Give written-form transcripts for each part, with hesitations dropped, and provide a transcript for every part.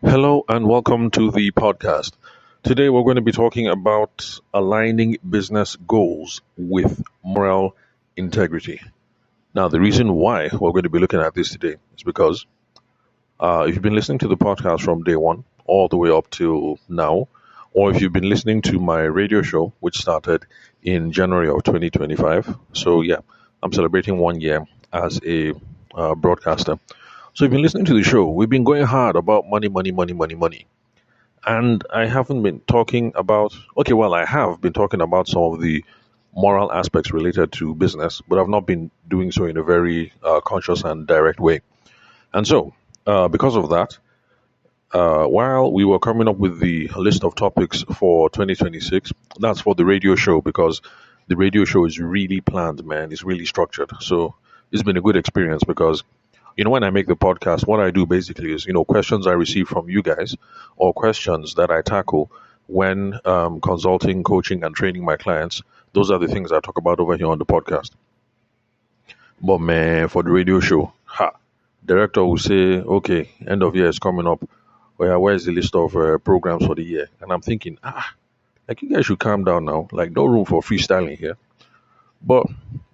Hello and welcome to the podcast. Today we're going to be talking about aligning business goals with moral integrity. Now, the reason why we're going to be looking at this today is because if you've been listening to the podcast from day one all the way up till now, or if you've been listening to my radio show, which started in January of 2025, so yeah, I'm celebrating 1 year as a broadcaster. So, if you've been listening to the show, we've been going hard about money, money, money, money, money. And I haven't been talking about, okay, well, I have been talking about some of the moral aspects related to business, but I've not been doing so in a very conscious and direct way. And so, because of that, while we were coming up with the list of topics for 2026, that's for the radio show because the radio show is really planned, man. It's really structured. So, it's been a good experience because when I make the podcast, what I do basically is, questions I receive from you guys or questions that I tackle when consulting, coaching, and training my clients. Those are the things I talk about over here on the podcast. But man, for the radio show, director will say, okay, end of year is coming up. Oh yeah, where's the list of programs for the year? And I'm thinking, like you guys should calm down now. Like no room for freestyling here. But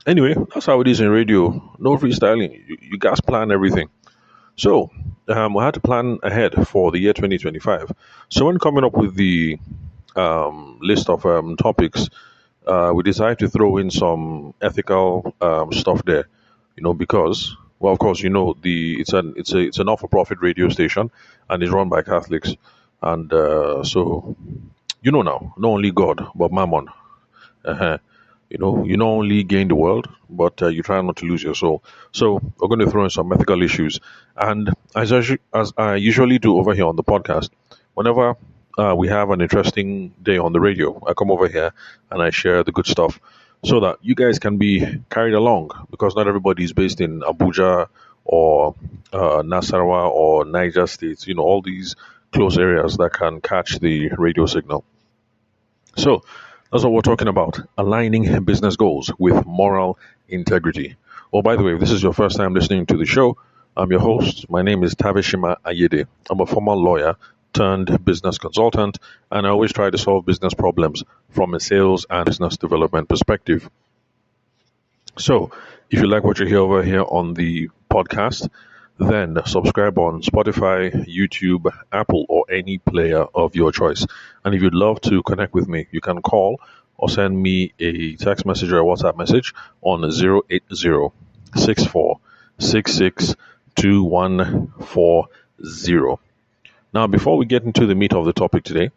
anyway, that's how it is in radio. No freestyling. You guys plan everything. So we had to plan ahead for the year 2025. So when coming up with the list of topics, we decided to throw in some ethical stuff there. Because well, of course, it's a not-for-profit radio station, and it's run by Catholics, and so now, not only God but Mammon. Uh-huh. You not only gain the world, but you try not to lose your soul. So we're going to throw in some ethical issues, and as I usually do over here on the podcast, whenever we have an interesting day on the radio, I come over here and I share the good stuff, so that you guys can be carried along. Because not everybody is based in Abuja or Nasarawa or Niger States. All these close areas that can catch the radio signal. So that's what we're talking about, aligning business goals with moral integrity. Oh, by the way, if this is your first time listening to the show, I'm your host. My name is Tavershima Ayede. I'm a former lawyer turned business consultant, and I always try to solve business problems from a sales and business development perspective. So, if you like what you hear over here on the podcast, then subscribe on Spotify, YouTube, Apple, or any player of your choice. And if you'd love to connect with me, you can call or send me a text message or a WhatsApp message on 080 Now, before we get into the meat of the topic today,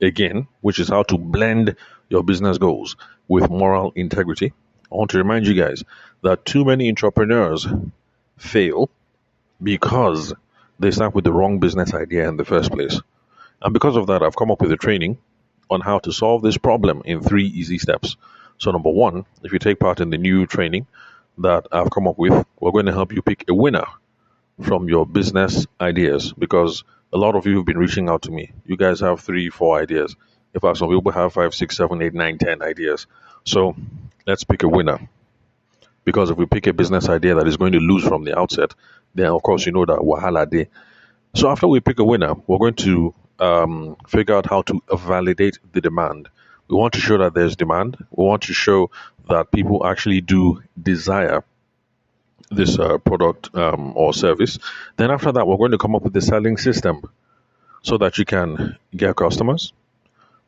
again, which is how to blend your business goals with moral integrity, I want to remind you guys that too many entrepreneurs fail because they start with the wrong business idea in the first place. And because of that, I've come up with a training on how to solve this problem in 3 easy steps. So, number one, if you take part in the new training that I've come up with, we're going to help you pick a winner from your business ideas, because a lot of you have been reaching out to me. You guys have 3, 4 ideas. In fact, some people have 5, 6, 7, 8, 9, 10 ideas. So let's pick a winner. Because if we pick a business idea that is going to lose from the outset, then of course you know that wahala day. So after we pick a winner, we're going to figure out how to validate the demand. We want to show that there's demand. We want to show that people actually do desire this product or service. Then after that, we're going to come up with a selling system so that you can get customers,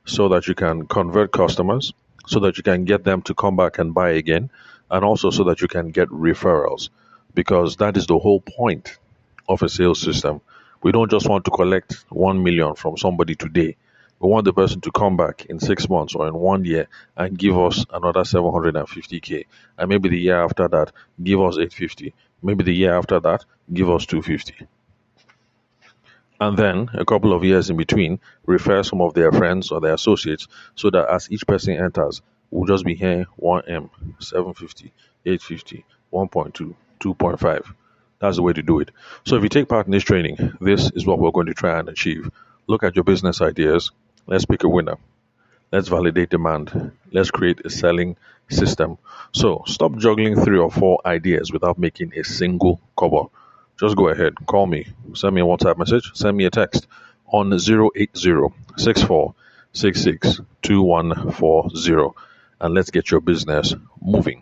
so that you can convert customers, so that you can get them to come back and buy again, and also so that you can get referrals, because that is the whole point of a sales system. We don't just want to collect 1 million from somebody today. We want the person to come back in 6 months or in 1 year and give us another 750K. And maybe the year after that, give us 850. Maybe the year after that, give us 250. And then a couple of years in between, refer some of their friends or their associates, so that as each person enters, we'll just be here 1M, 750, 850, 1.2, 2.5. That's the way to do it. So if you take part in this training, this is what we're going to try and achieve. Look at your business ideas. Let's pick a winner. Let's validate demand. Let's create a selling system. So stop juggling 3 or 4 ideas without making a single cover. just go ahead, call me, send me a WhatsApp message, send me a text on 080-6466-2140, and let's get your business moving.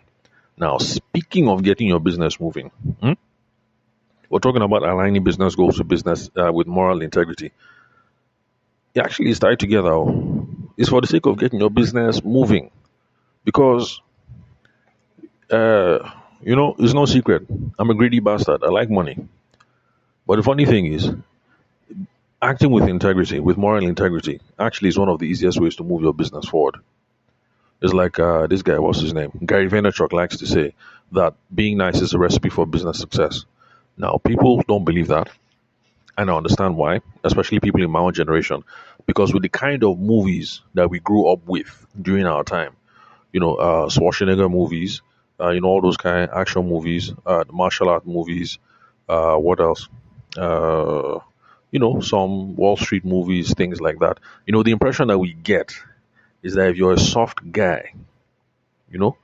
Now, speaking of getting your business moving, we're talking about aligning business goals with business with moral integrity. It actually is tied together. It's for the sake of getting your business moving because it's no secret. I'm a greedy bastard. I like money. But the funny thing is, acting with integrity, with moral integrity, actually is one of the easiest ways to move your business forward. It's like this guy, what's his name? Gary Vaynerchuk likes to say that being nice is a recipe for business success. Now, people don't believe that, and I understand why, especially people in my own generation, because with the kind of movies that we grew up with during our time, Schwarzenegger movies, all those kind of action movies, the martial art movies, what else? Some Wall Street movies, things like that. The impression that we get is that if you're a soft guy, you know,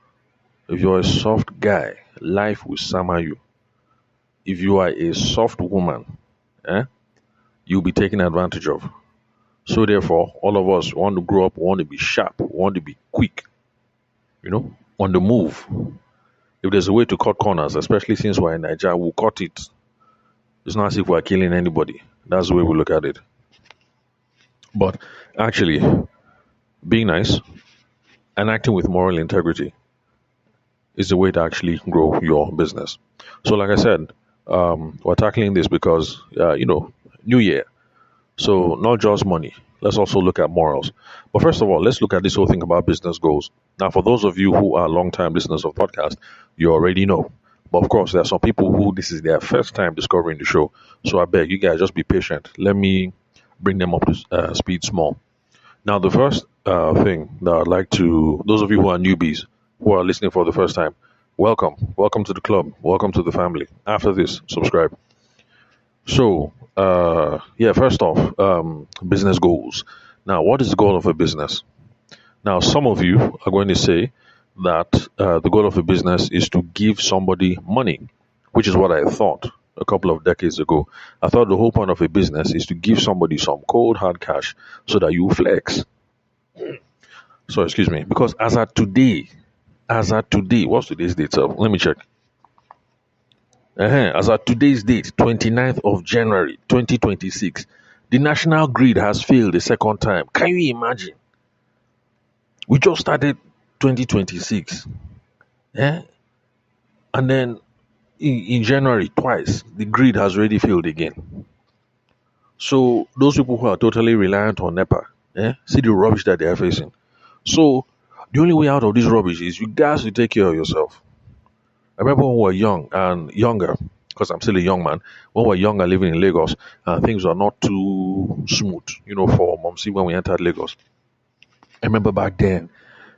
if you're a soft guy, life will summer you. If you are a soft woman, you'll be taken advantage of. So therefore, all of us want to grow up, want to be sharp, want to be quick, on the move. If there's a way to cut corners, especially since we're in Nigeria, we'll cut it. It's not as if we're killing anybody. That's the way we look at it. But actually, being nice and acting with moral integrity is the way to actually grow your business. So, like I said, we're tackling this because, New Year. So, not just money. Let's also look at morals. But first of all, let's look at this whole thing about business goals. Now, for those of you who are long-time listeners of the podcast, you already know. But of course, there are some people who this is their first time discovering the show. So I beg you guys, just be patient. Let me bring them up to speed small. Now, the first thing that I'd like to, those of you who are newbies, who are listening for the first time, welcome. Welcome to the club. Welcome to the family. After this, subscribe. So, first off, business goals. Now, what is the goal of a business? Now, some of you are going to say that the goal of a business is to give somebody money, which is what I thought a couple of decades ago. I thought the whole point of a business is to give somebody some cold, hard cash so that you flex. So, excuse me, because as at today, what's today's date? So let me check. As at today's date, 29th of January 2026, the national grid has failed a second time. Can you imagine? We just started 2026. And then in January, twice, the grid has already failed again. So those people who are totally reliant on NEPA, see the rubbish that they are facing. So the only way out of this rubbish is you guys to take care of yourself. I remember when we were young and younger, because I'm still a young man, when we were younger living in Lagos, things were not too smooth, for Momsi when we entered Lagos. I remember back then,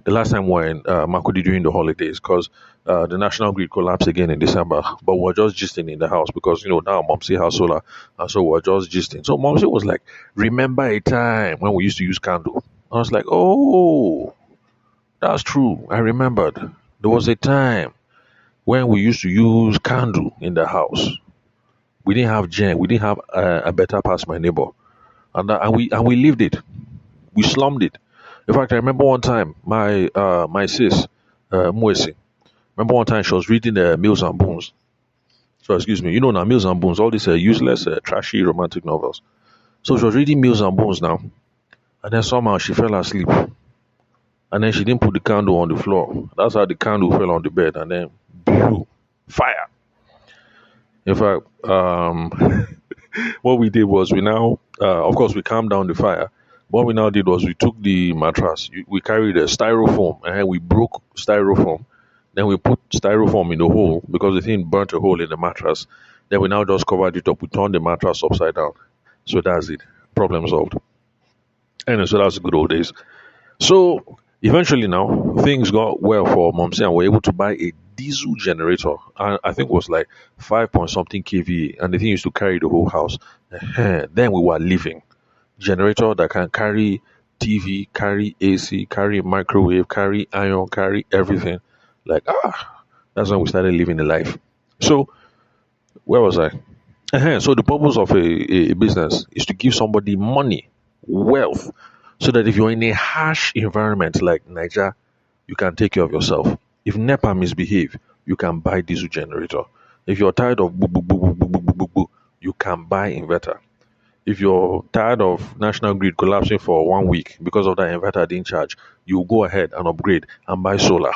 the last time we were in Makudi during the holidays, because the national grid collapsed again in December, but we were just gisting in the house because, now Momsi has solar, and so we were just gisting. So Momsi was like, remember a time when we used to use candle? I was like, oh, that's true. I remembered. There was a time when we used to use candle in the house. We didn't have gen. We didn't have a better past my neighbor, and we lived it. We slummed it. In fact, I remember one time my sis Mwesi. Remember one time she was reading Mills and Boons. So excuse me, now Mills and Boons, all these useless, trashy romantic novels. So she was reading Mills and Boons now, and then somehow she fell asleep, and then she didn't put the candle on the floor. That's how the candle fell on the bed, and then blew fire. In fact, what we did was we now, of course, we calmed down the fire. What we now did was we took the mattress, we carried a styrofoam, and we broke styrofoam. Then we put styrofoam in the hole because the thing burnt a hole in the mattress. Then we now just covered it up. We turned the mattress upside down. So that's it. Problem solved. Anyway, so that's the good old days. So eventually now, things got well for Momsi and we were able to buy a diesel generator. And I think it was like 5 point something kVA. And the thing used to carry the whole house. Then we were living. Generator that can carry TV, carry AC, carry microwave, carry iron, carry everything. Like, that's when we started living the life. So, where was I? So the purpose of a business is to give somebody money, wealth, so that if you're in a harsh environment like Niger, you can take care of yourself. If NEPA misbehave, you can buy diesel generator. If you're tired of boo, boo, boo, boo, boo, boo, boo, boo, boo, you can buy inverter. If you're tired of national grid collapsing for 1 week because of that inverter didn't charge, you go ahead and upgrade and buy solar.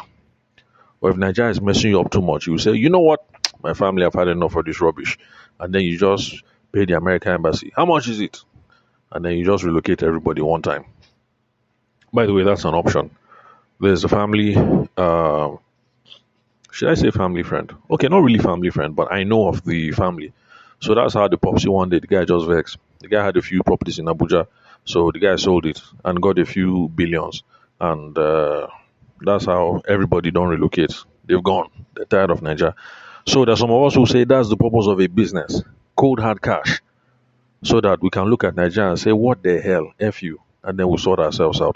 Or if Nigeria is messing you up too much, you say, you know what, my family have had enough of this rubbish, and then you just pay the American embassy. How much is it? And then you just relocate everybody one time. By the way, that's an option. There's a family. Should I say family friend? Okay, not really family friend, but I know of the family. So that's how the popsy one day, the guy just vexed. The guy had a few properties in Abuja, so the guy sold it and got a few billions. And that's how everybody don't relocate. They've gone. They're tired of Nigeria. So there's some of us who say that's the purpose of a business. Cold hard cash. So that we can look at Nigeria and say, what the hell, F you. And then we sort ourselves out.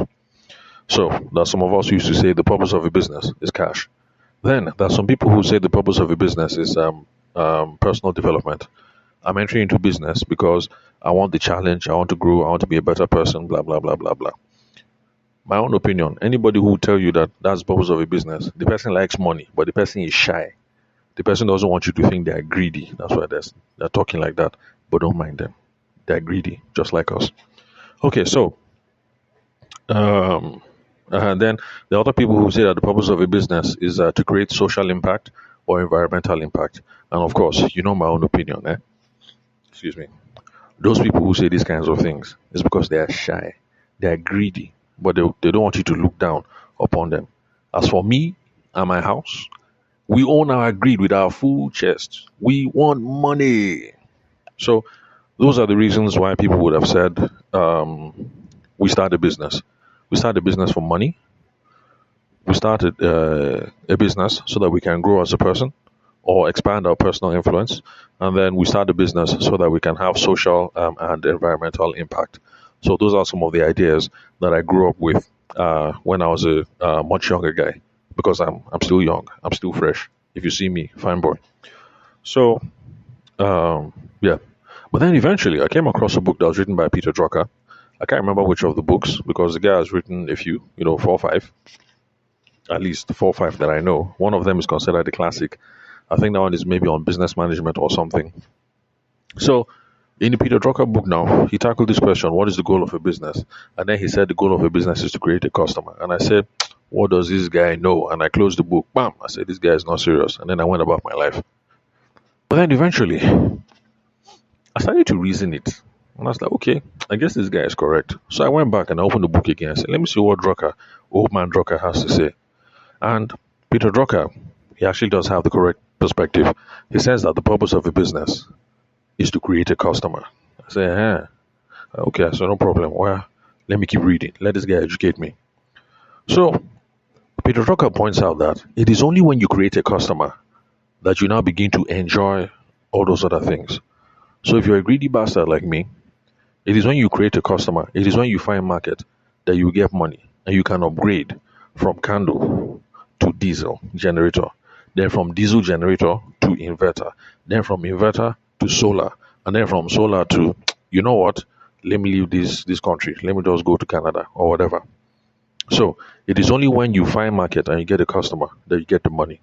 So there's some of us who used to say the purpose of a business is cash. Then there's some people who say the purpose of a business is personal development. I'm entering into business because I want the challenge, I want to grow, I want to be a better person, blah, blah, blah, blah, blah. My own opinion, anybody who will tell you that that's the purpose of a business, the person likes money, but the person is shy. The person doesn't want you to think they're greedy. That's why they're talking like that. But don't mind them. They're greedy, just like us. Okay, so and then the other people who say that the purpose of a business is to create social impact or environmental impact. And of course, you know my own opinion. Excuse me. Those people who say these kinds of things is because they are shy, they are greedy, but they don't want you to look down upon them. As for me and my house, we own our greed with our full chest. We want money. So those are the reasons why people would have said we start a business. We start a business for money. We started a business so that we can grow as a person or expand our personal influence. And then we start a business so that we can have social and environmental impact. So those are some of the ideas that I grew up with when I was a much younger guy, because I'm still young, I'm still fresh. If you see me, fine boy. So yeah, but then eventually I came across a book that was written by Peter Drucker. I can't remember which of the books because the guy has written a few, 4 or 5, at least 4 or 5 that I know. One of them is considered a classic. I think that one is maybe on business management or something. So in the Peter Drucker book now, he tackled this question: what is the goal of a business? And then he said the goal of a business is to create a customer. And I said, what does this guy know? And I closed the book. Bam! I said, this guy is not serious. And then I went about my life. But then eventually, I started to reason it. And I was like, okay, I guess this guy is correct. So I went back and I opened the book again. I said, let me see what old man Drucker has to say. And Peter Drucker, he actually does have the correct perspective. He says that the purpose of a business is to create a customer. I say, okay, so no problem. Well, let me keep reading. Let this guy educate me. So Peter Drucker points out that it is only when you create a customer that you now begin to enjoy all those other things. So if you're a greedy bastard like me, it is when you create a customer, it is when you find market that you get money and you can upgrade from candle to diesel generator, then from diesel generator to inverter, then from inverter to solar, and then from solar to, you know what, let me leave this country, let me just go to Canada or whatever. So it is only when you find market and you get a customer that you get the money.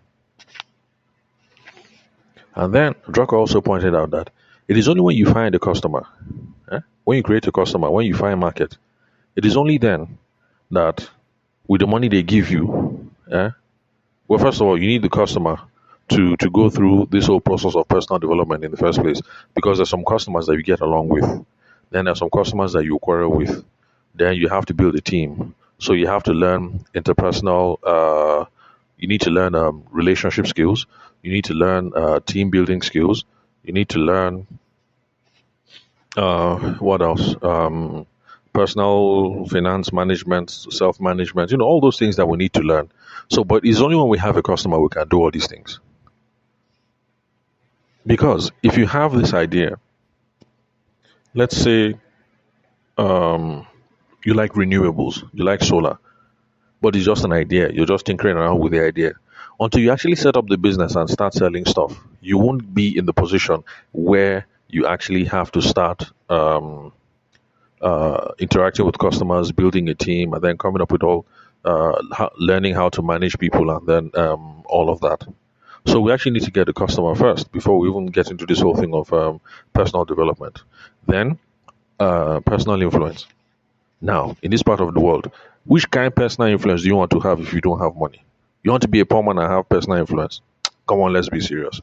And then Drucker also pointed out that it is only when you find a customer, when you create a customer, when you find market, it is only then that with the money they give you, well, first of all, you need the customer to go through this whole process of personal development in the first place, because there's some customers that you get along with. Then there's some customers that you quarrel with. Then you have to build a team. So you have to learn interpersonal, you need to learn relationship skills. You need to learn team building skills. You need to learn what else? Personal finance management, self-management, all those things that we need to learn. So, but it's only when we have a customer we can do all these things. Because if you have this idea, let's say you like renewables, you like solar, but it's just an idea. You're just tinkering around with the idea. Until you actually set up the business and start selling stuff, you won't be in the position where you actually have to start interacting with customers, building a team, and then coming up with learning how to manage people, and then all of that. So we actually need to get the customer first before we even get into this whole thing of personal development. Then personal influence. Now, in this part of the world, which kind of personal influence do you want to have if you don't have money? You want to be a poor man and have personal influence? Come on, let's be serious.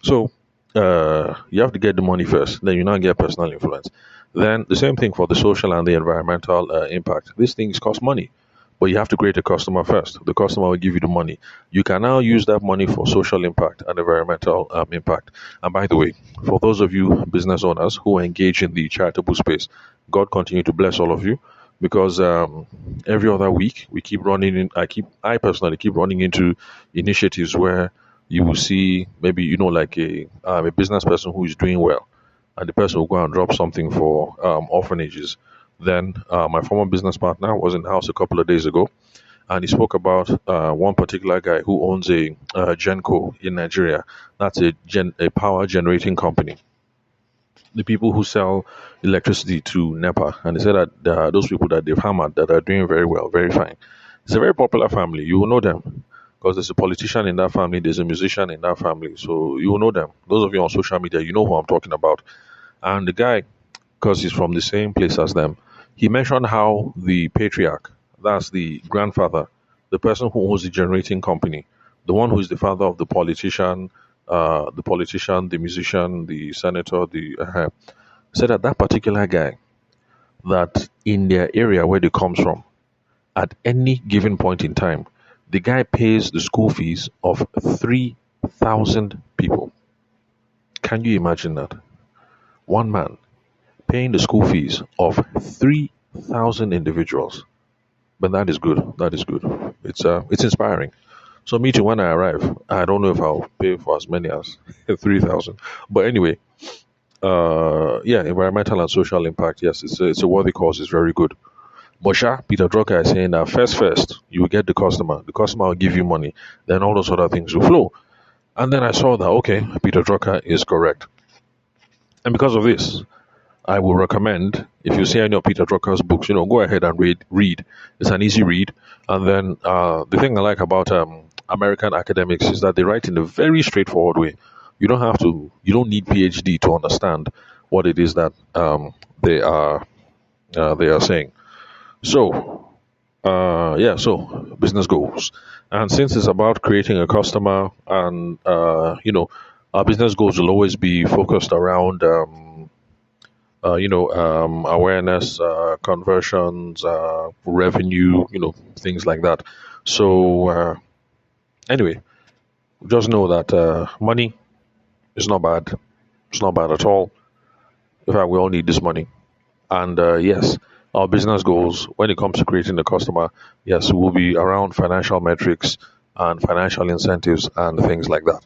So you have to get the money first, then you now get personal influence. Then the same thing for the social and the environmental impact. These things cost money, but you have to create a customer first. The customer will give you the money. You can now use that money for social impact and environmental impact. And by the way, for those of you business owners who engage in the charitable space, God continue to bless all of you, because every other week we keep running in. I personally keep running into initiatives where you will see maybe like a business person who is doing well, and the person will go and drop something for orphanages. Then my former business partner was in the house a couple of days ago, and he spoke about one particular guy who owns a Genco in Nigeria. That's a power generating company, the people who sell electricity to NEPA, and they said that there are those people that they've hammered that are doing very well, very fine. It's a very popular family. You will know them because there's a politician in that family, there's a musician in that family, so you will know them. Those of you on social media, you know who I'm talking about. And the guy, because he's from the same place as them, he mentioned how the patriarch, that's the grandfather, the person who owns the generating company, the one who is the father of the musician, the senator, said that that particular guy, that in their area where they comes from, at any given point in time, the guy pays the school fees of 3,000 people. Can you imagine that? One man paying the school fees of 3,000 individuals. But that is good. That is good. It's inspiring. So me too, when I arrive, I don't know if I'll pay for as many as 3,000. But anyway, yeah, environmental and social impact, yes, it's a worthy cause. It's very good. But Peter Drucker is saying that first, you will get the customer. The customer will give you money. Then all those other things will flow. And then I saw that, okay, Peter Drucker is correct. And because of this, I will recommend, if you see any of Peter Drucker's books, go ahead and read. It's an easy read. And then the thing I like about American academics is that they write in a very straightforward way. You don't need PhD to understand what it is that they are saying. So, so business goals. And since it's about creating a customer, and our business goals will always be focused around awareness, conversions, revenue, things like that. So anyway, just know that money is not bad. It's not bad at all. In fact, we all need this money. And yes, our business goals, when it comes to creating the customer, yes, will be around financial metrics and financial incentives and things like that.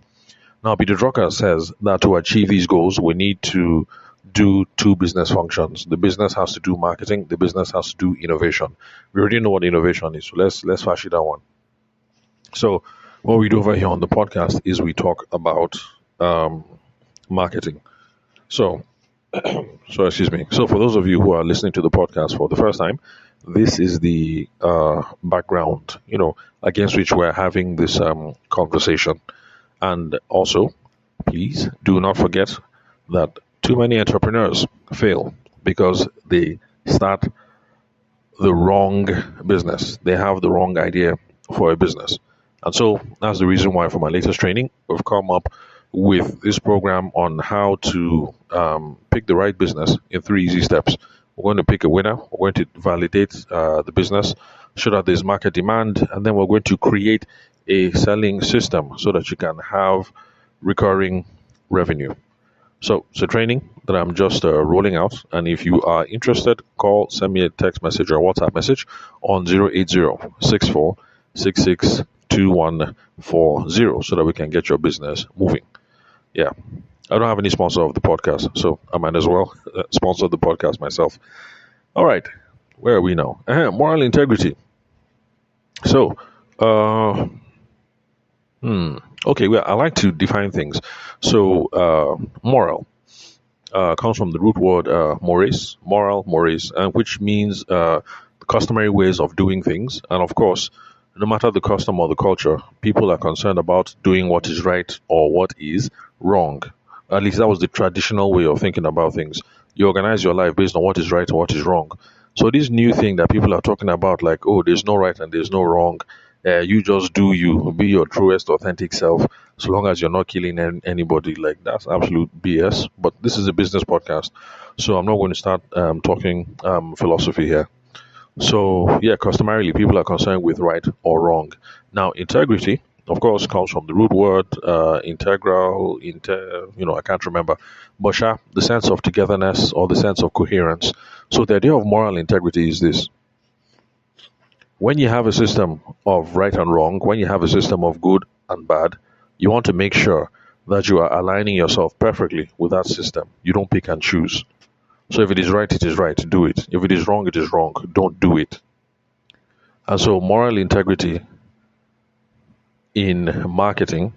Now, Peter Drucker says that to achieve these goals, we need to do two business functions. The business has to do marketing. The business has to do innovation. We already know what innovation is, so let's flash it that one. So what we do over here on the podcast is we talk about marketing. So excuse me. So for those of you who are listening to the podcast for the first time, this is the background, against which we're having this conversation. And also, please do not forget that too many entrepreneurs fail because they start the wrong business. They have the wrong idea for a business. And so that's the reason why for my latest training, we've come up with this program on how to pick the right business in 3 easy steps. We're going to pick a winner. We're going to validate the business, show that there's market demand, and then we're going to create a selling system so that you can have recurring revenue. So it's a training that I'm just rolling out. And if you are interested, send me a text message or a WhatsApp message on 080-6466-2140 so that we can get your business moving. Yeah. I don't have any sponsor of the podcast, so I might as well sponsor the podcast myself. All right. Where are we now? Moral integrity. So, okay, well, I like to define things. So, moral. comes from the root word mores, moral mores, and which means the customary ways of doing things. And of course, no matter the custom or the culture, people are concerned about doing what is right or what is wrong. At least that was the traditional way of thinking about things. You organize your life based on what is right or what is wrong. So this new thing that people are talking about, like, oh, there's no right and there's no wrong. You just do you, be your truest, authentic self, so long as you're not killing anybody. Like, that's absolute BS. But this is a business podcast, so I'm not going to start talking philosophy here. So, yeah, customarily, people are concerned with right or wrong. Now, integrity, of course, comes from the root word integral, I can't remember, but the sense of togetherness or the sense of coherence. So, the idea of moral integrity is this: when you have a system of right and wrong, when you have a system of good and bad, you want to make sure that you are aligning yourself perfectly with that system. You don't pick and choose. So if it is right, it is right, do it. If it is wrong, it is wrong, don't do it. And so moral integrity in marketing,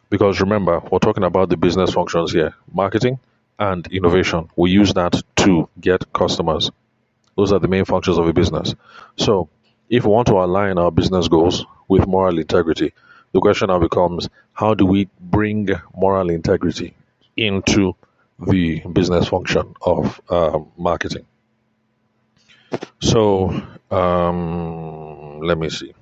because remember, we're talking about the business functions here, marketing and innovation. We use that to get customers. Those are the main functions of a business. So if we want to align our business goals with moral integrity, the question now becomes, how do we bring moral integrity into the business function of marketing? So let me see.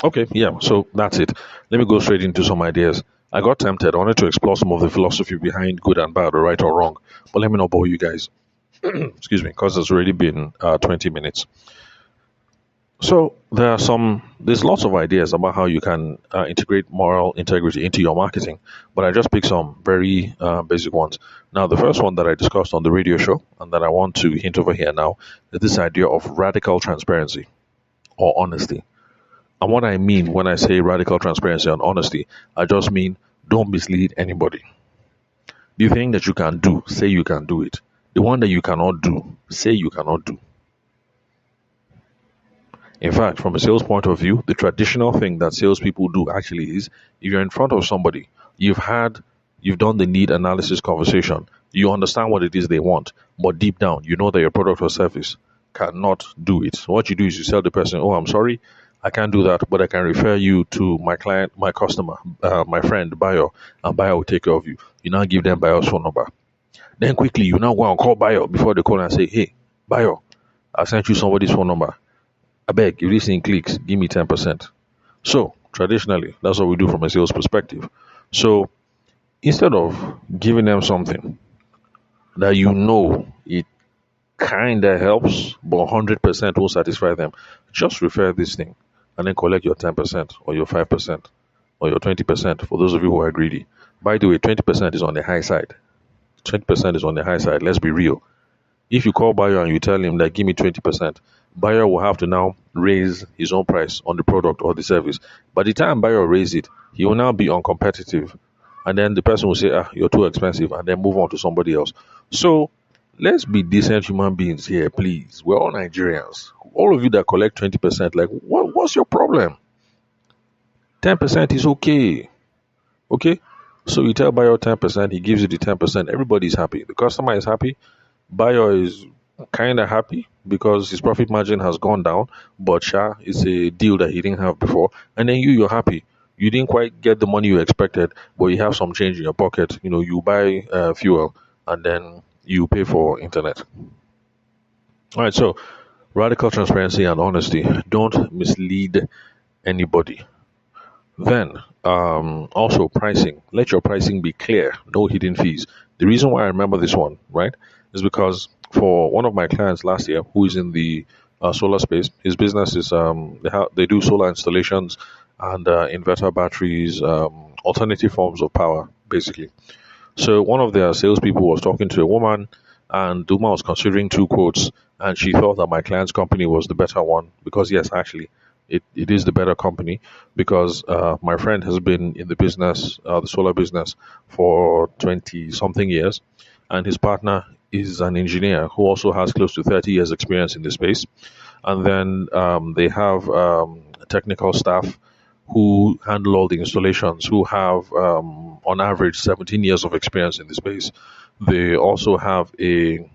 Okay, yeah, so that's it. Let me go straight into some ideas. I got tempted. I wanted to explore some of the philosophy behind good and bad, or right or wrong. But let me not bore you guys. Excuse me, because it's already been 20 minutes. So there's lots of ideas about how you can integrate moral integrity into your marketing, but I just picked some very basic ones. Now, the first one that I discussed on the radio show and that I want to hint over here now is this idea of radical transparency or honesty. And what I mean when I say radical transparency and honesty, I just mean don't mislead anybody. The thing that you can do, say you can do it. The one that you cannot do, say you cannot do. In fact, from a sales point of view, the traditional thing that salespeople do actually is if you're in front of somebody, you've done the need analysis conversation, you understand what it is they want, but deep down, you know that your product or service cannot do it. So what you do is you tell the person, oh, I'm sorry, I can't do that, but I can refer you to my client, my customer, my friend, Bayo, and Bayo will take care of you. You now give them Bayo's phone number. Then quickly, you now go and call Bayo before they call and say, hey, Bayo, I sent you somebody's phone number. I beg, if this thing clicks, give me 10%. So, traditionally, that's what we do from a sales perspective. So, instead of giving them something that you know it kind of helps, but 100% won't satisfy them, just refer this thing and then collect your 10% or your 5% or your 20% for those of you who are greedy. By the way, 20% is on the high side. 20% is on the high side. Let's be real. If you call buyer and you tell him that give me 20%, buyer will have to now raise his own price on the product or the service. By the time buyer raises it, he will now be uncompetitive. And then the person will say, you're too expensive, and then move on to somebody else. So let's be decent human beings here, please. We're all Nigerians. All of you that collect 20%, like, what's your problem? 10% is okay. Okay? So you tell buyer 10%, he gives you the 10%. Everybody's happy. The customer is happy. Buyer is kind of happy because his profit margin has gone down, but it's a deal that he didn't have before. And then you're happy. You didn't quite get the money you expected, but you have some change in your pocket. You buy fuel and then you pay for internet. All right, so radical transparency and honesty. Don't mislead anybody. Then, also pricing. Let your pricing be clear. No hidden fees. The reason why I remember this one, right, is because for one of my clients last year, who is in the solar space, his business is they do solar installations and inverter batteries, alternative forms of power, basically. So one of their salespeople was talking to a woman, and the woman was considering two quotes, and she thought that my client's company was the better one because, yes, actually, it is the better company because my friend has been in the business, the solar business, for 20 something years, and his partner is an engineer who also has close to 30 years experience in the space. And then they have technical staff who handle all the installations, who have on average 17 years of experience in the space. They also have a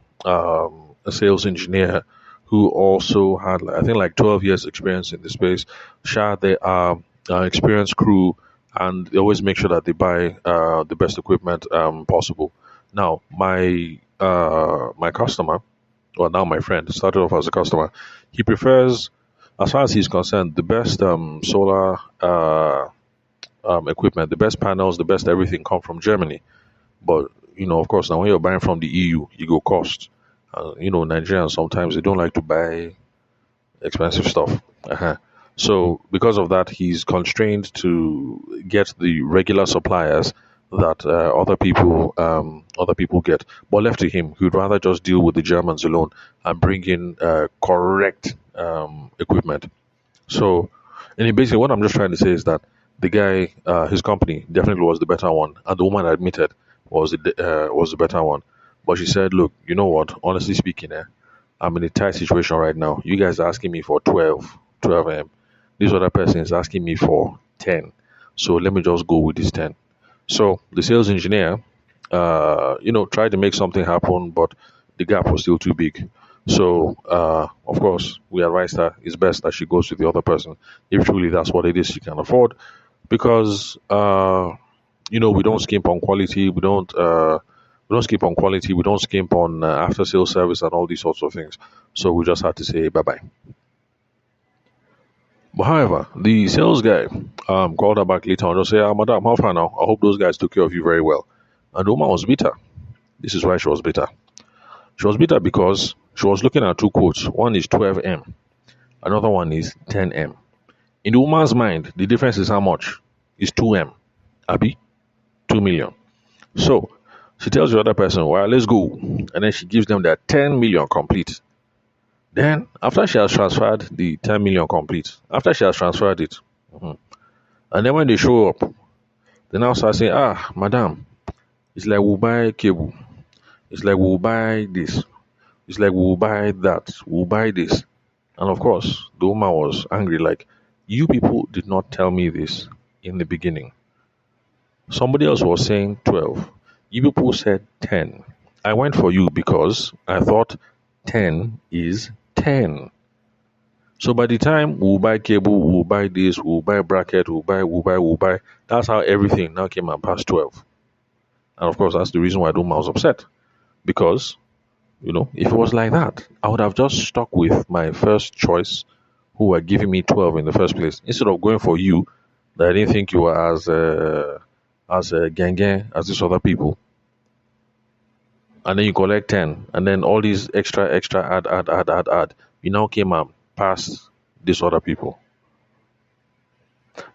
sales engineer who also had, I think, like 12 years experience in the space. Sure, they are experienced crew, and they always make sure that they buy the best equipment possible. Now, my customer, well, now my friend, started off as a customer. He prefers, as far as he's concerned, the best solar equipment, the best panels, the best everything come from Germany. But of course, now when you're buying from the EU, you go cost. Nigerians sometimes they don't like to buy expensive stuff. Uh-huh. So because of that, he's constrained to get the regular suppliers that other people get. But left to him, he would rather just deal with the Germans alone and bring in correct equipment. So, and basically, what I'm just trying to say is that the guy, his company, definitely was the better one, and the woman admitted was the better one. But she said, "Look, you know what? Honestly speaking, I'm in a tight situation right now. You guys are asking me for 12 m. This other person is asking me for 10. So let me just go with this 10." So the sales engineer, tried to make something happen, but the gap was still too big. So, of course, we advised her it's best that she goes to the other person if truly that's what it is she can afford, because we don't skimp on quality, we don't skimp on quality, we don't skimp on after sales service and all these sorts of things. So we just had to say bye bye. But however, the sales guy called her back later and just said, "Madam, how far now? I hope those guys took care of you very well." And the woman was bitter. This is why she was bitter. She was bitter because she was looking at two quotes. One is 12 m, another one is 10 m. In the woman's mind, the difference is how much? Is 2 m. Abi? 2 million. So she tells the other person, "Well, let's go." And then she gives them that 10 million complete. Then, after she has transferred the 10 million complete, after she has transferred it, and then when they show up, they now start saying, madam, it's like we'll buy cable. It's like we'll buy this. It's like we'll buy that. We'll buy this. And of course, the woman was angry, like, you people did not tell me this in the beginning. Somebody else was saying 12. You people said 10. I went for you because I thought 10 is 10. So by the time we'll buy cable, we'll buy this, we'll buy bracket, we'll buy. That's how everything now came and passed 12. And of course, that's the reason why Duma was upset. Because, if it was like that, I would have just stuck with my first choice, who were giving me 12 in the first place, instead of going for you, that I didn't think you were as gang as these other people. And then you collect 10, and then all these extra, add. You now came and passed these other people.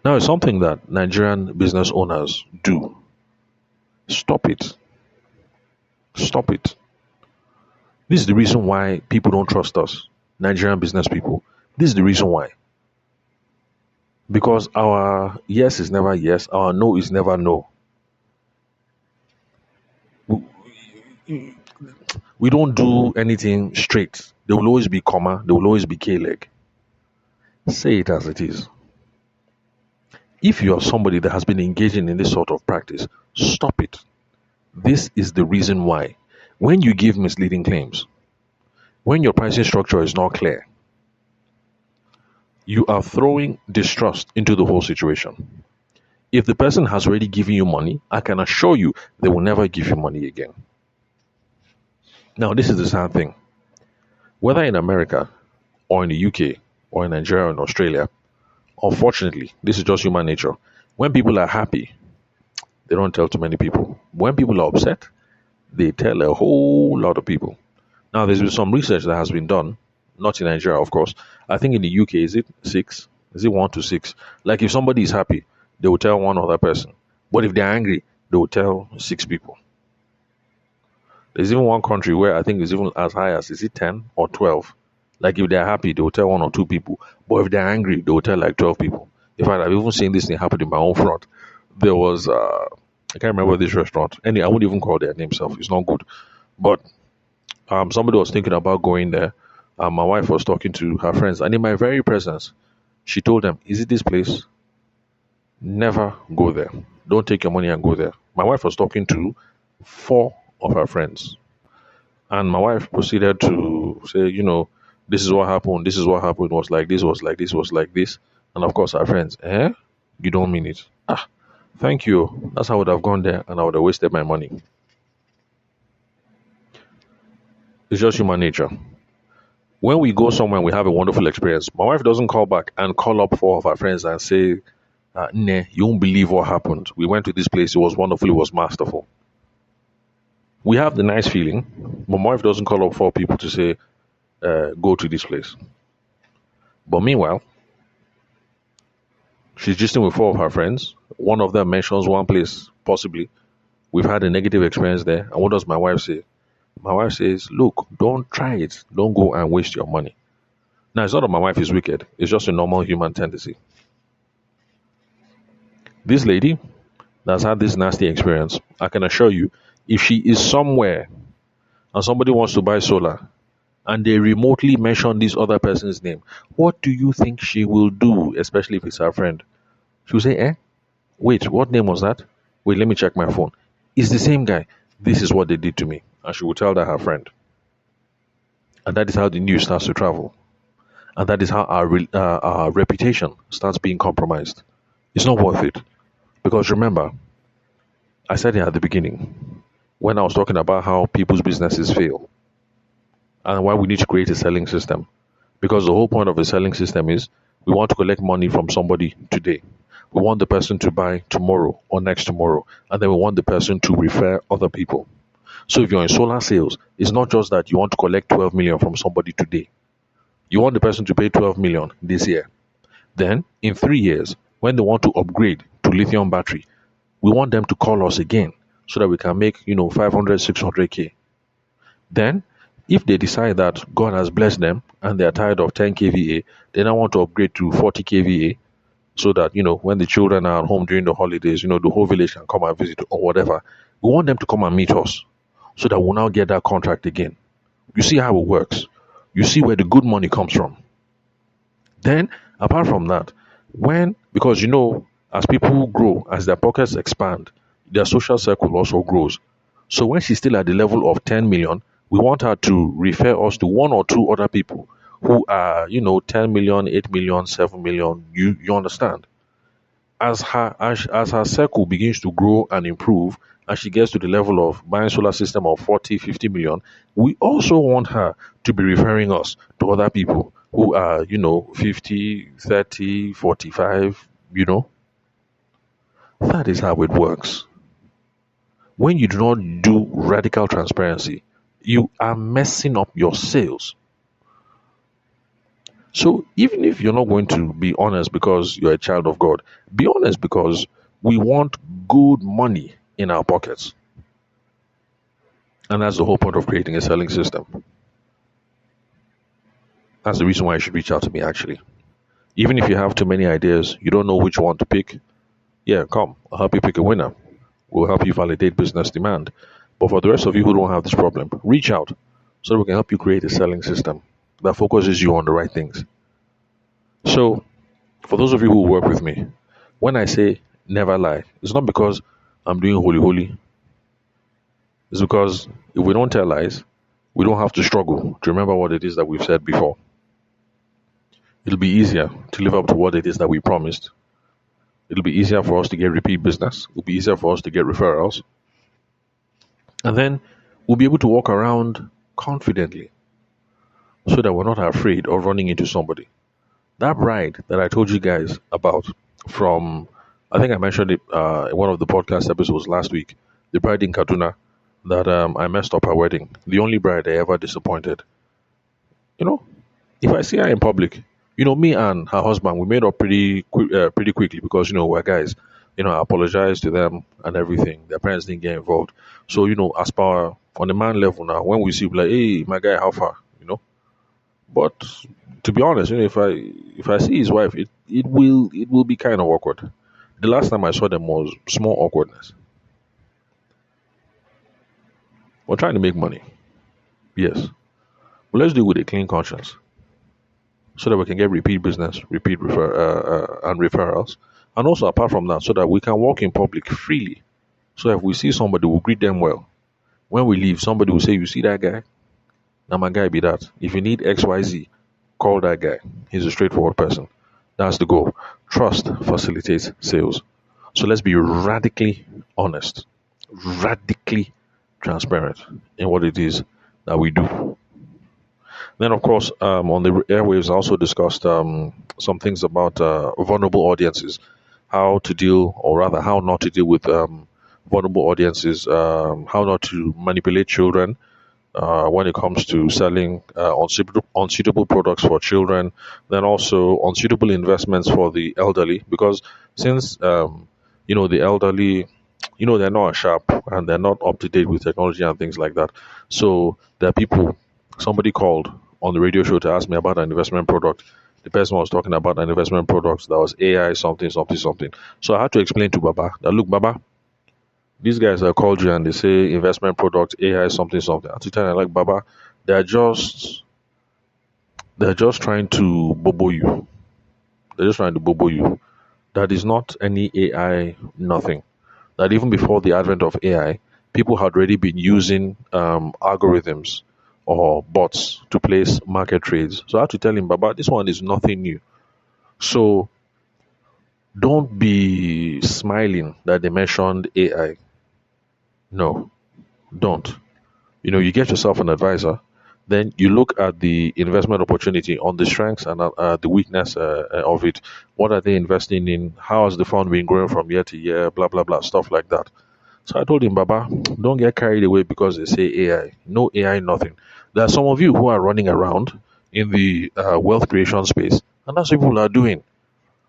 Now, it's something that Nigerian business owners do. Stop it. Stop it. This is the reason why people don't trust us, Nigerian business people. This is the reason why. Because our yes is never yes, our no is never no. We don't do anything straight. There will always be comma, there will always be K-leg. Say it as it is. If you are somebody that has been engaging in this sort of practice, stop it. This is the reason why. When you give misleading claims, when your pricing structure is not clear, you are throwing distrust into the whole situation. If the person has already given you money, I can assure you they will never give you money again. Now, this is the sad thing. Whether in America or in the UK or in Nigeria or in Australia, unfortunately, this is just human nature. When people are happy, they don't tell too many people. When people are upset, they tell a whole lot of people. Now, there's been some research that has been done, not in Nigeria, of course. I think in the UK, is it 6? Is it 1 to 6? Like if somebody is happy, they will tell one other person. But if they're angry, they will tell 6 people. There's even one country where I think it's even as high as, is it 10 or 12? Like if they're happy, they will tell 1 or 2 people. But if they're angry, they will tell like 12 people. In fact, I've even seen this thing happen in my own front. There was, I can't remember this restaurant. I wouldn't even call their name self. It's not good. But somebody was thinking about going there. My wife was talking to her friends. And in my very presence, she told them, is it this place? Never go there. Don't take your money and go there. My wife was talking to 4 of her friends. And my wife proceeded to say, this is what happened, this is what happened, was like this, was like this, was like this. And of course, our friends, You don't mean it. Ah, thank you. That's how I would have gone there and I would have wasted my money. It's just human nature. When we go somewhere and we have a wonderful experience, my wife doesn't call back and call up four of her friends and say, nah, you won't believe what happened. We went to this place, it was wonderful, it was masterful. We have the nice feeling, but my wife doesn't call up four people to say, go to this place. But meanwhile, she's gisting with four of her friends. One of them mentions one place, possibly. We've had a negative experience there. And what does my wife say? My wife says, look, don't try it. Don't go and waste your money. Now, it's not that my wife is wicked. It's just a normal human tendency. This lady that's had this nasty experience, I can assure you, if she is somewhere and somebody wants to buy solar and they remotely mention this other person's name, what do you think she will do, especially if it's her friend? She'll say, wait, what name was that? Wait, let me check my phone. It's the same guy. This is what they did to me. And she will tell that her friend. And that is how the news starts to travel. And that is how our reputation starts being compromised. It's not worth it. Because remember, I said it at the beginning, when I was talking about how people's businesses fail and why we need to create a selling system. Because the whole point of a selling system is we want to collect money from somebody today. We want the person to buy tomorrow or next tomorrow. And then we want the person to refer other people. So if you're in solar sales, it's not just that you want to collect 12 million from somebody today. You want the person to pay 12 million this year. Then in 3 years, when they want to upgrade to lithium battery, we want them to call us again so that we can make, 500, 600K. Then if they decide that God has blessed them and they're tired of 10 kVA, they now want to upgrade to 40 kVA so that, when the children are at home during the holidays, the whole village can come and visit or whatever. We want them to come and meet us so that we'll now get that contract again. You see how it works. You see where the good money comes from. Then, apart from that, because as people grow, as their pockets expand, their social circle also grows. So when she's still at the level of 10 million, we want her to refer us to one or two other people who are, 10 million, 8 million, 7 million. You understand? As her circle begins to grow and improve, and she gets to the level of buying solar system of 40, 50 million, we also want her to be referring us to other people who are, 50, 30, 45, That is how it works. When you do not do radical transparency, you are messing up your sales. So even if you're not going to be honest because you're a child of God, be honest because we want good money in our pockets. And that's the whole point of creating a selling system. That's the reason why you should reach out to me, actually. Even if you have too many ideas, you don't know which one to pick, come. I'll help you pick a winner. We'll help you validate business demand. But for the rest of you who don't have this problem, reach out so that we can help you create a selling system that focuses you on the right things. So, for those of you who work with me, when I say never lie, it's not because I'm doing holy. It's because if we don't tell lies, we don't have to struggle to remember what it is that we've said before. It'll be easier to live up to what it is that we promised. It'll be easier for us to get repeat business. It'll be easier for us to get referrals. And then we'll be able to walk around confidently so that we're not afraid of running into somebody. That bride that I told you guys about from, I think I mentioned it in one of the podcast episodes last week, the bride in Kaduna that I messed up her wedding. The only bride I ever disappointed. If I see her in public, me and her husband, we made up pretty quickly because, we're guys. I apologized to them and everything. Their parents didn't get involved. So, as per on the man level now, when we see, like, hey, my guy, how far? But to be honest, if I see his wife, it will be kind of awkward. The last time I saw them was small awkwardness. We're trying to make money. Yes. But let's do it with a clean conscience so that we can get repeat business, and referrals. And also, apart from that, so that we can walk in public freely. So if we see somebody, we'll greet them well. When we leave, somebody will say, "You see that guy? Now my guy be that. If you need XYZ, call that guy. He's a straightforward person." That's the goal. Trust facilitates sales. So let's be radically honest, radically transparent in what it is that we do. Then, of course, on the airwaves, I also discussed some things about vulnerable audiences, how to deal, or rather, how not to deal with vulnerable audiences, how not to manipulate children when it comes to selling unsuitable products for children, then also unsuitable investments for the elderly, because since the elderly, they're not sharp and they're not up to date with technology and things like that. So there are people. Somebody called on the radio show to ask me about an investment product. The person was talking about an investment product that was AI something something something. So I had to explain to Baba that, look, Baba, these guys have called you and they say investment product AI something something. I had to tell them, like, Baba, they're just they're just trying to bobo you. They're just trying to bobo you. That is not any AI nothing. That even before the advent of AI, people had already been using algorithms or bots to place market trades. So I had to tell him, Baba, this one is nothing new. So don't be smiling that they mentioned AI. No, don't. You get yourself an advisor, then you look at the investment opportunity on the strengths and the weakness of it. What are they investing in? How has the fund been growing from year to year? Blah blah blah, stuff like that. So I told him, Baba, don't get carried away because they say AI. No AI, nothing. There are some of you who are running around in the wealth creation space, and that's what people are doing.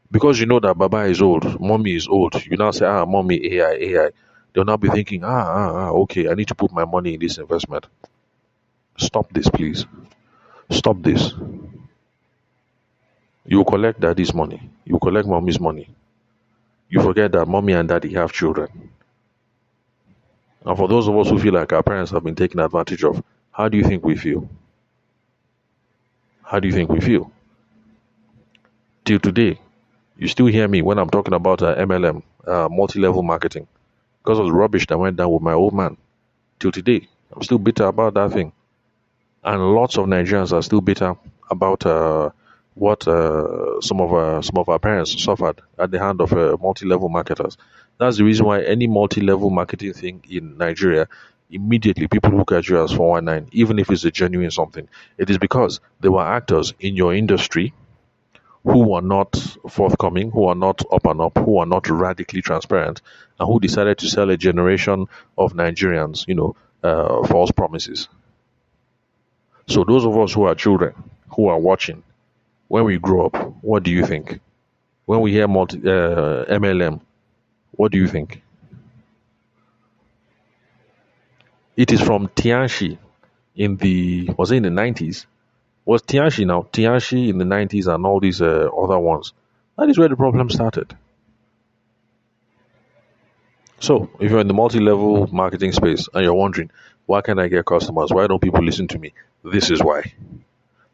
Because you know that Baba is old, mommy is old. You now say, mommy, AI, AI. They'll now be thinking, okay, I need to put my money in this investment. Stop this, please. Stop this. You collect daddy's money. You collect mommy's money. You forget that mommy and daddy have children. And for those of us who feel like our parents have been taken advantage of, how do you think we feel? How do you think we feel? Till today, you still hear me when I'm talking about MLM, multi-level marketing, because of the rubbish that went down with my old man. Till today, I'm still bitter about that thing. And lots of Nigerians are still bitter about what some of our parents suffered at the hand of multi-level marketers. That's the reason why any multi-level marketing thing in Nigeria, immediately people look at you as 419, even if it's a genuine something. It is because there were actors in your industry who are not forthcoming, who are not up and up, who are not radically transparent, and who decided to sell a generation of Nigerians, false promises. So those of us who are children, who are watching, when we grow up, what do you think? When we hear MLM, what do you think? It is from Tianxi was it in the 90s? Was Tianxi now? Tianxi in the 90s and all these other ones. That is where the problem started. So, if you're in the multi-level marketing space and you're wondering, why can't I get customers? Why don't people listen to me? This is why.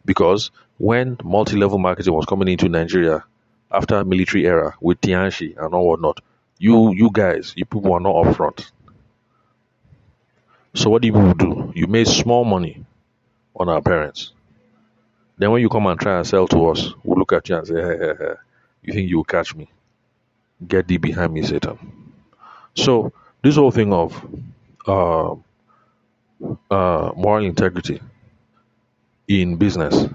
Because when multi-level marketing was coming into Nigeria after military era with Tianxi and all whatnot, you guys, you people are not upfront. So what do you people do? You made small money on our parents. Then when you come and try and sell to us, we'll look at you and say, hey, you think you'll catch me? Get thee behind me, Satan. So this whole thing of uh, moral integrity in business,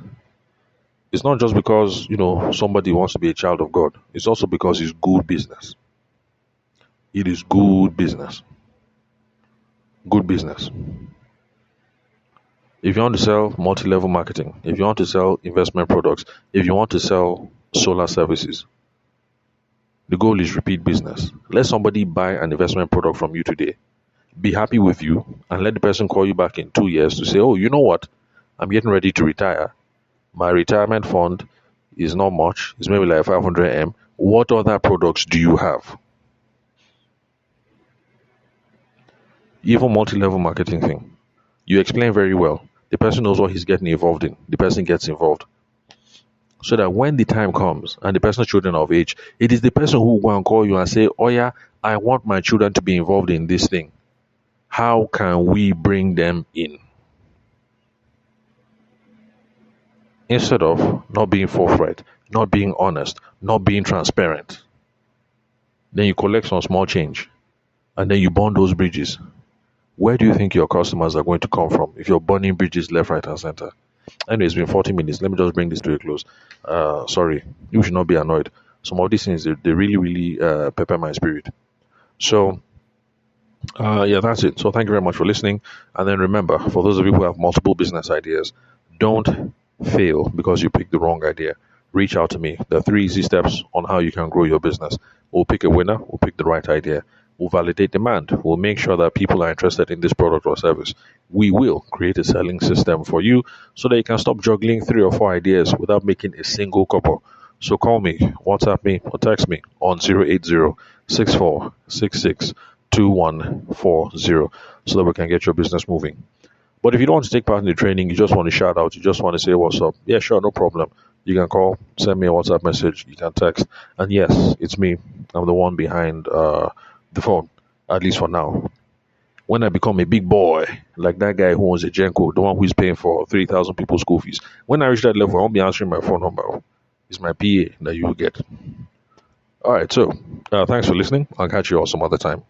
it's not just because somebody wants to be a child of God. It's also because it's good business. It is good business. Good business. If you want to sell multi-level marketing, if you want to sell investment products, if you want to sell solar services, the goal is repeat business. Let somebody buy an investment product from you today, be happy with you, and let the person call you back in 2 years to say, oh, you know what? I'm getting ready to retire. My retirement fund is not much. It's maybe like 500M. What other products do you have? Even multi-level marketing thing. You explain very well. The person knows what he's getting involved in. The person gets involved. So that when the time comes and the person's children are of age, it is the person who will go and call you and say, oh yeah, I want my children to be involved in this thing. How can we bring them in? Instead of not being forthright, not being honest, not being transparent, then you collect some small change and then you burn those bridges. Where do you think your customers are going to come from if you're burning bridges left, right, and center? Anyway, it's been 40 minutes. Let me just bring this to a close. Sorry, you should not be annoyed. Some of these things, they really, really pepper my spirit. So, yeah, that's it. So, thank you very much for listening. And then remember, for those of you who have multiple business ideas, don't fail because you picked the wrong idea. Reach out to me. There are 3 easy steps on how you can grow your business. We'll pick a winner, we'll pick the right idea, we'll validate demand, we'll make sure that people are interested in this product or service. We will create a selling system for you so that you can stop juggling 3 or 4 ideas without making a single couple. So call me, WhatsApp me, or text me on 080-6466-2140 so that we can get your business moving. But if you don't want to take part in the training, you just want to shout out, you just want to say what's up, yeah, sure, no problem. You can call, send me a WhatsApp message, you can text. And yes, it's me. I'm the one behind the phone, at least for now. When I become a big boy, like that guy who owns a Genco, the one who is paying for 3,000 people's school fees, when I reach that level, I won't be answering my phone number. It's my PA that you will get. All right, so thanks for listening. I'll catch you all some other time.